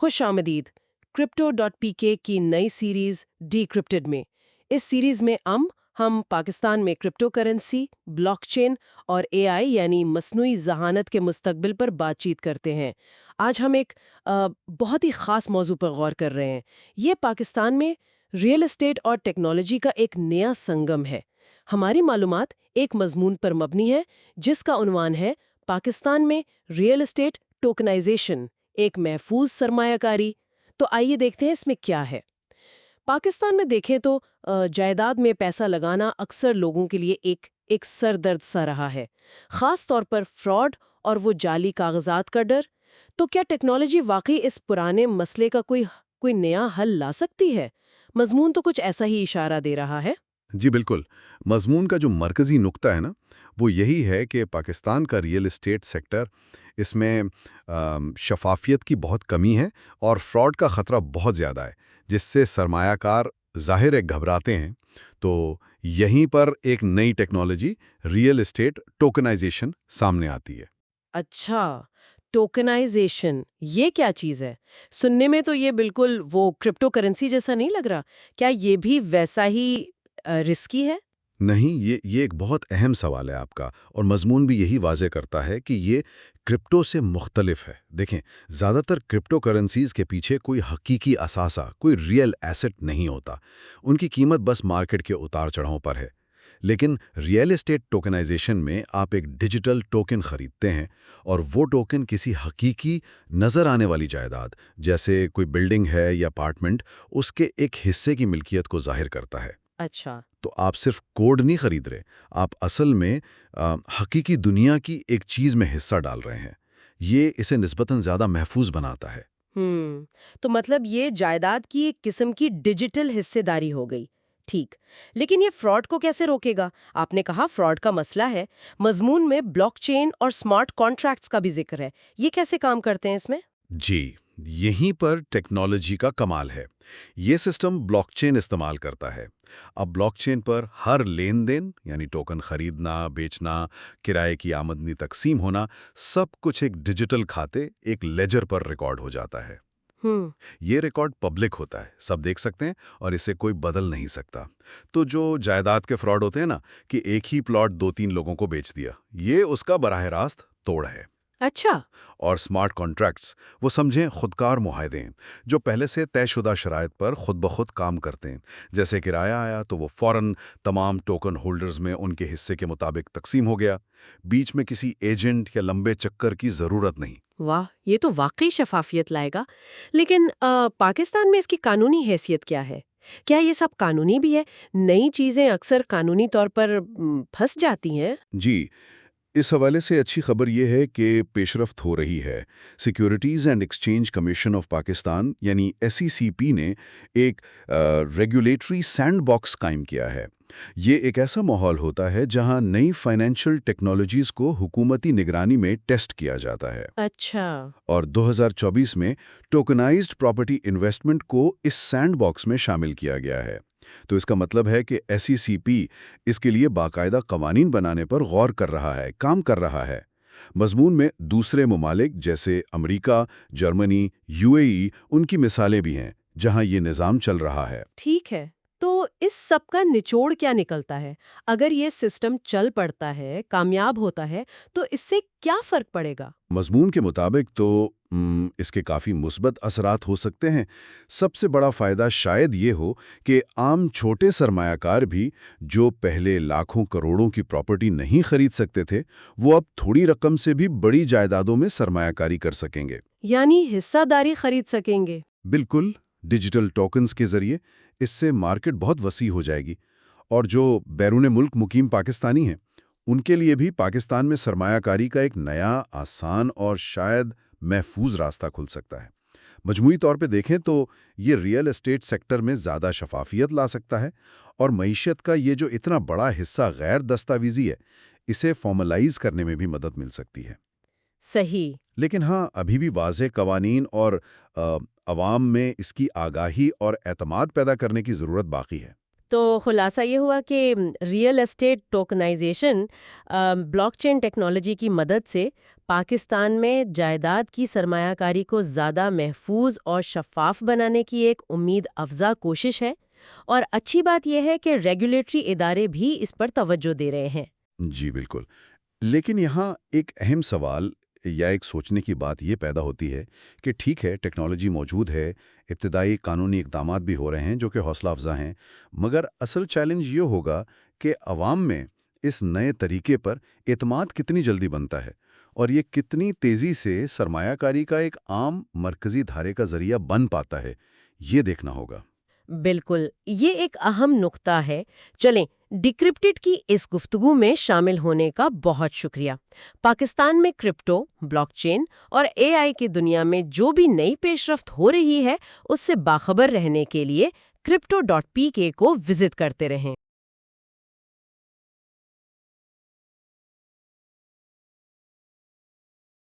خوش آمدید Crypto.pk کی نئی سیریز ڈیکرپٹڈ میں۔ اس سیریز میں ہم پاکستان میں کرپٹو کرنسی، بلاک چین اور اے آئی یعنی مصنوعی ذہانت کے مستقبل پر بات چیت کرتے ہیں۔ آج ہم ایک بہت ہی خاص موضوع پر غور کر رہے ہیں۔ یہ پاکستان میں ریئل اسٹیٹ اور ٹیکنالوجی کا ایک نیا سنگم ہے۔ ہماری معلومات ایک مضمون پر مبنی ہے جس کا عنوان ہے پاکستان میں ریئل اسٹیٹ ٹوکنائزیشن، ایک محفوظ سرمایہ کاری۔ تو آئیے دیکھتے ہیں اس میں کیا ہے۔ پاکستان میں دیکھیں تو جائیداد میں پیسہ لگانا اکثر لوگوں کے لیے ایک سر درد سا رہا ہے، خاص طور پر فراڈ اور وہ جعلی کاغذات کا ڈر۔ تو کیا ٹیکنالوجی واقعی اس پرانے مسئلے کا کوئی نیا حل لا سکتی ہے؟ مضمون تو کچھ ایسا ہی اشارہ دے رہا ہے۔ جی بالکل، مضمون کا جو مرکزی نقطہ ہے نا، وہ یہی ہے کہ پاکستان کا ریئل اسٹیٹ سیکٹر، اس میں شفافیت کی بہت کمی ہے اور فراڈ کا خطرہ بہت زیادہ ہے، جس سے سرمایہ کار ظاہر ہے گھبراتے ہیں۔ تو یہیں پر ایک نئی ٹیکنالوجی ریئل اسٹیٹ ٹوکنائزیشن سامنے آتی ہے۔ اچھا، ٹوکنائزیشن یہ کیا چیز ہے؟ سننے میں تو یہ بالکل وہ کرپٹو کرنسی جیسا نہیں لگ رہا۔ کیا یہ بھی ویسا ہی رسکی ہے؟ نہیں، یہ ایک بہت اہم سوال ہے آپ کا، اور مضمون بھی یہی واضح کرتا ہے کہ یہ کرپٹو سے مختلف ہے۔ دیکھیں، زیادہ تر کرپٹو کرنسیز کے پیچھے کوئی حقیقی اثاثہ، کوئی ریئل ایسٹ نہیں ہوتا۔ ان کی قیمت بس مارکیٹ کے اتار چڑھاؤ پر ہے۔ لیکن ریئل اسٹیٹ ٹوکنائزیشن میں آپ ایک ڈیجیٹل ٹوکن خریدتے ہیں، اور وہ ٹوکن کسی حقیقی نظر آنے والی جائیداد، جیسے کوئی بلڈنگ ہے یا اپارٹمنٹ، اس کے ایک حصے کی ملکیت کو ظاہر کرتا ہے۔ اچھا، تو آپ صرف کوڈ نہیں خرید رہے، آپ اصل میں حقیقی دنیا کی ایک چیز میں حصہ ڈال رہے ہیں۔ یہ اسے نسبتاً زیادہ محفوظ بناتا ہے۔ تو مطلب یہ جائیداد کی ایک قسم کی ڈیجیٹل حصے داری ہو گئی۔ ٹھیک، لیکن یہ فراڈ کو کیسے روکے گا؟ آپ نے کہا فراڈ کا مسئلہ ہے۔ مضمون میں بلاک چین اور سمارٹ کانٹریکٹس کا بھی ذکر ہے۔ یہ کیسے کام کرتے ہیں اس میں؟ جی، یہیں پر ٹیکنالوجی کا کمال ہے۔ یہ سسٹم بلاک چین استعمال کرتا ہے۔ اب بلاک چین پر ہر لین دین، یعنی ٹوکن خریدنا، بیچنا، کرائے کی آمدنی تقسیم ہونا، سب کچھ ایک ڈیجیٹل کھاتے، ایک لیجر پر ریکارڈ ہو جاتا ہے۔ یہ ریکارڈ پبلک ہوتا ہے، سب دیکھ سکتے ہیں، اور اسے کوئی بدل نہیں سکتا۔ تو جو جائیداد کے فراڈ ہوتے ہیں نا، کہ ایک ہی پلاٹ 2-3 لوگوں کو بیچ دیا، یہ اس کا براہ راست توڑ ہے۔ اچھا، اور سمارٹ کانٹریکٹس، وہ سمجھیں خودکار معاہدے ہیں، جو پہلے سے طے شدہ شرائط پر خود بخود کام کرتے ہیں۔ جیسے کرایہ آیا تو وہ فوراً تمام ٹوکن ہولڈرز میں ان کے حصے کے مطابق تقسیم ہو گیا، بیچ میں کسی ایجنٹ یا لمبے چکر کی ضرورت نہیں۔ واہ، یہ تو واقعی شفافیت لائے گا۔ لیکن پاکستان میں اس کی قانونی حیثیت کیا ہے؟ کیا یہ سب قانونی بھی ہے؟ نئی چیزیں اکثر قانونی طور پر پھنس جاتی ہیں۔ جی، اس حوالے سے اچھی خبر یہ ہے کہ پیش رفت ہو رہی ہے۔ Securities and exchange commission of Pakistan یعنی SECP نے ایک ریگولیٹری سینڈ باکس قائم کیا ہے۔ یہ ایک ایسا ماحول ہوتا ہے جہاں نئی فائنینشیل ٹیکنالوجیز کو حکومتی نگرانی میں ٹیسٹ کیا جاتا ہے۔ اچھا، اور 2024 میں ٹوکنائزڈ پراپرٹی انویسٹمنٹ کو اس سینڈ باکس میں شامل کیا گیا ہے۔ تو اس کا مطلب ہے کہ SECP اس کے لیے باقاعدہ قوانین بنانے پر غور کر رہا ہے، کام کر رہا ہے۔ مضمون میں دوسرے ممالک جیسے امریکہ، جرمنی، UAE ان کی مثالیں بھی ہیں جہاں یہ نظام چل رہا ہے۔ ٹھیک ہے، تو اس سب کا نچوڑ کیا نکلتا ہے؟ اگر یہ سسٹم چل پڑتا ہے، کامیاب ہوتا ہے، تو اس سے کیا فرق پڑے گا؟ مضمون کے مطابق تو اس کے کافی مثبت اثرات ہو سکتے ہیں۔ سب سے بڑا فائدہ شاید یہ ہو کہ عام چھوٹے سرمایہ کار بھی جو پہلے لاکھوں کروڑوں کی پراپرٹی نہیں خرید سکتے تھے، وہ اب تھوڑی رقم سے بھی بڑی جائیدادوں میں سرمایہ کاری کر سکیں گے۔ یعنی حصہ داری خرید سکیں گے؟ بالکل، ڈیجیٹل ٹوکنز کے ذریعے اس سے مارکیٹ بہت وسیع ہو جائے گی، اور جو بیرون ملک مقیم پاکستانی ہیں ان کے لیے بھی پاکستان میں سرمایہ کاری کا ایک نیا، آسان اور شاید محفوظ راستہ کھل سکتا ہے۔ مجموعی طور پہ دیکھیں تو یہ ریئل اسٹیٹ سیکٹر میں زیادہ شفافیت لا سکتا ہے، اور معیشت کا یہ جو اتنا بڑا حصہ غیر دستاویزی ہے، اسے فارملائز کرنے میں بھی مدد مل سکتی ہے۔ صحیح۔ لیکن ہاں، ابھی بھی واضح قوانین اور عوام میں اس کی آگاہی اور اعتماد پیدا کرنے کی ضرورت باقی ہے۔ تو خلاصہ یہ ہوا کہ real estate tokenization blockchain technology کی مدد سے پاکستان میں جائیداد کی سرمایہ کاری کو زیادہ محفوظ اور شفاف بنانے کی ایک امید افزا کوشش ہے، اور اچھی بات یہ ہے کہ ریگولیٹری ادارے بھی اس پر توجہ دے رہے ہیں۔ جی بالکل، لیکن یہاں ایک اہم سوال یا ایک سوچنے کی بات یہ پیدا ہوتی ہے کہ ٹھیک ہے ٹیکنالوجی موجود ہے، ابتدائی قانونی اقدامات بھی ہو رہے ہیں جو کہ حوصلہ افزا ہیں، مگر اصل چیلنج یہ ہوگا کہ عوام میں اس نئے طریقے پر اعتماد کتنی جلدی بنتا ہے اور یہ کتنی تیزی سے سرمایہ کاری کا ایک عام مرکزی دھارے کا ذریعہ بن پاتا ہے، یہ دیکھنا ہوگا۔ بالکل، یہ ایک اہم نقطہ ہے۔ چلیں، ڈیکرپٹڈ کی اس گفتگو میں شامل ہونے کا بہت شکریہ۔ پاکستان میں کرپٹو، بلاک چین اور اے آئی کی دنیا میں جو بھی نئی پیش رفت ہو رہی ہے اس سے باخبر رہنے کے لیے crypto.pk کو وزٹ کرتے رہیں۔